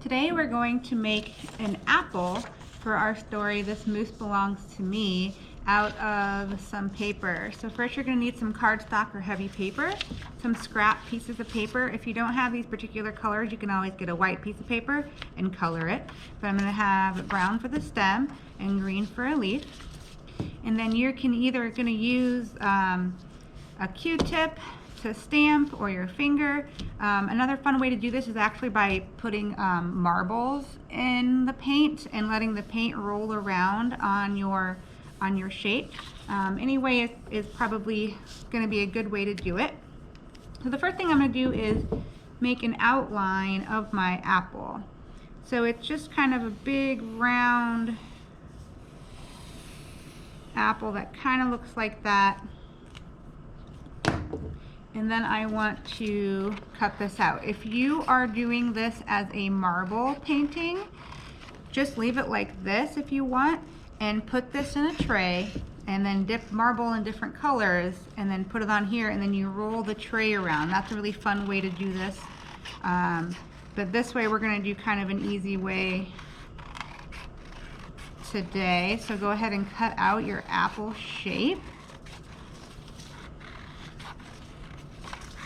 Today we're going to make an apple for our story, This Moose Belongs to Me, out of some paper. So first you're going to need some cardstock or heavy paper, some scrap pieces of paper. If you don't have these particular colors, you can always get a white piece of paper and color it. But I'm going to have brown for the stem and green for a leaf. And then you can either going to use a Q-tip to stamp or your finger. Another fun way to do this is actually by putting marbles in the paint and letting the paint roll around on your shape. Anyway, is probably going to be a good way to do it. So the first thing I'm going to do is make an outline of my apple. So it's just kind of a big round apple that kind of looks like that. And then I want to cut this out. If you are doing this as a marble painting, just leave it like this if you want, and put this in a tray, and then dip marble in different colors, and then put it on here, and then you roll the tray around. That's a really fun way to do this. But this way we're gonna do kind of an easy way today. So go ahead and cut out your apple shape.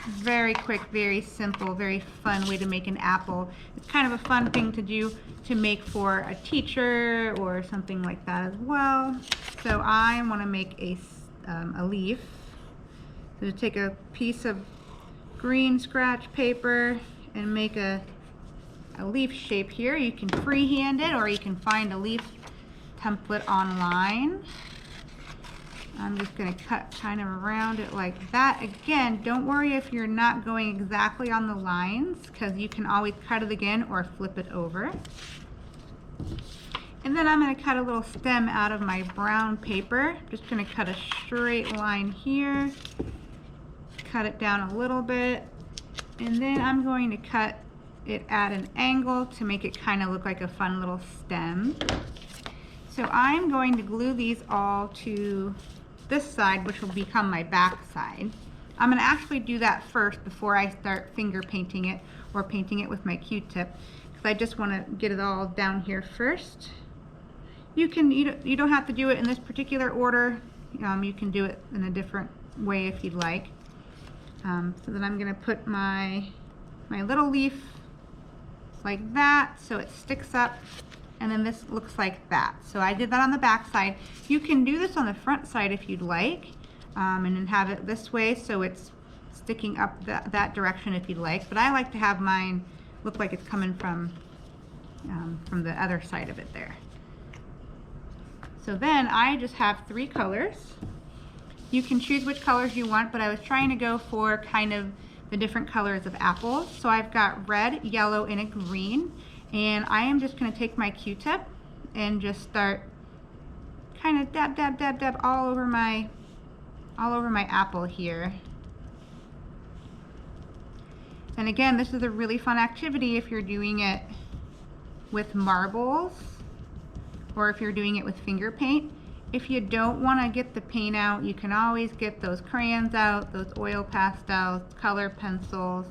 Very quick, very simple, very fun way to make an apple. It's kind of a fun thing to do to make for a teacher or something like that as well. So I want to make a leaf. So take a piece of green scratch paper and make a leaf shape here. You can freehand it, or you can find a leaf template online. I'm just going to cut kind of around it like that. Again, don't worry if you're not going exactly on the lines, because you can always cut it again or flip it over. And then I'm going to cut a little stem out of my brown paper. Just going to cut a straight line here, cut it down a little bit, and then I'm going to cut it at an angle to make it kind of look like a fun little stem. So I'm going to glue these all to this side, which will become my back side. I'm going to actually do that first before I start finger painting it or painting it with my Q-tip, because I just want to get it all down here first. You don't have to do it in this particular order. You can do it in a different way if you'd like. So then I'm going to put my little leaf like that so it sticks up. And then this looks like that. So I did that on the back side. You can do this on the front side if you'd like, and then have it this way so it's sticking up that direction if you'd like. But I like to have mine look like it's coming from the other side of it there. So then I just have 3 colors. You can choose which colors you want, but I was trying to go for kind of the different colors of apples. So I've got red, yellow, and a green. And I am just going to take my Q-tip and just start kind of dab, dab, dab, dab all over my apple here. And again, this is a really fun activity if you're doing it with marbles or if you're doing it with finger paint. If you don't want to get the paint out, you can always get those crayons out, those oil pastels, color pencils.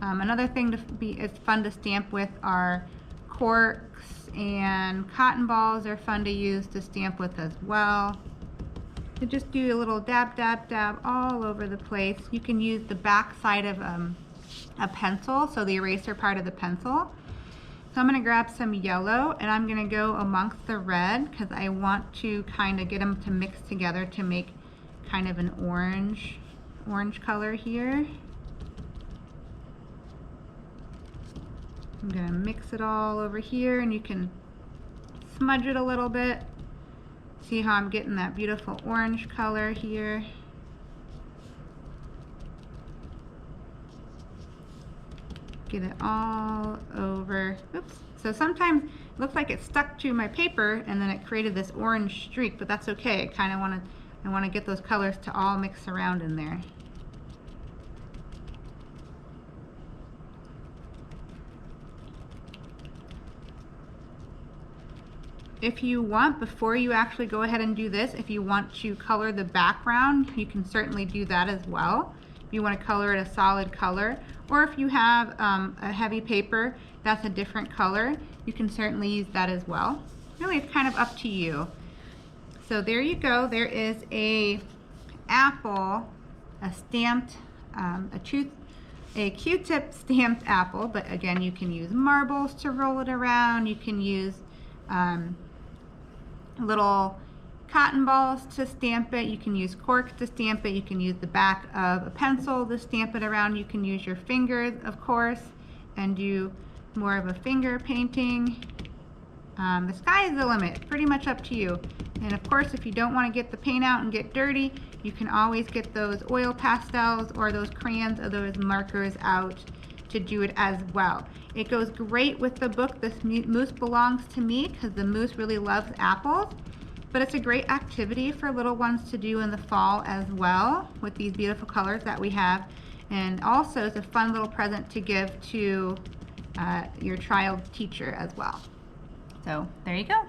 Another thing it's fun to stamp with are corks, and cotton balls are fun to use to stamp with as well. So just do a little dab, dab, dab all over the place. You can use the back side of a pencil, so the eraser part of the pencil. So I'm going to grab some yellow and I'm going to go amongst the red because I want to kind of get them to mix together to make kind of an orange color here. I'm going to mix it all over here, and you can smudge it a little bit. See how I'm getting that beautiful orange color here. Get it all over. Oops. So sometimes it looks like it stuck to my paper and then it created this orange streak, but that's okay. I want to get those colors to all mix around in there. If you want, before you actually go ahead and do this, if you want to color the background, you can certainly do that as well. if you want to color it a solid color, or if you have a heavy paper that's a different color, you can certainly use that as well. Really, it's kind of up to you. So there you go. There is a apple, a stamped, a Q-tip stamped apple, but again, you can use marbles to roll it around. You can use little cotton balls to stamp it. You can use cork to stamp it. You can use the back of a pencil to stamp it around. You can use your fingers, of course, and do more of a finger painting. The sky is the limit, pretty much up to you. And of course, if you don't want to get the paint out and get dirty, you can always get those oil pastels or those crayons or those markers out to do it as well. It goes great with the book, This Moose Belongs to Me, because the moose really loves apples. But it's a great activity for little ones to do in the fall as well with these beautiful colors that we have. And also it's a fun little present to give to your child's teacher as well. So there you go.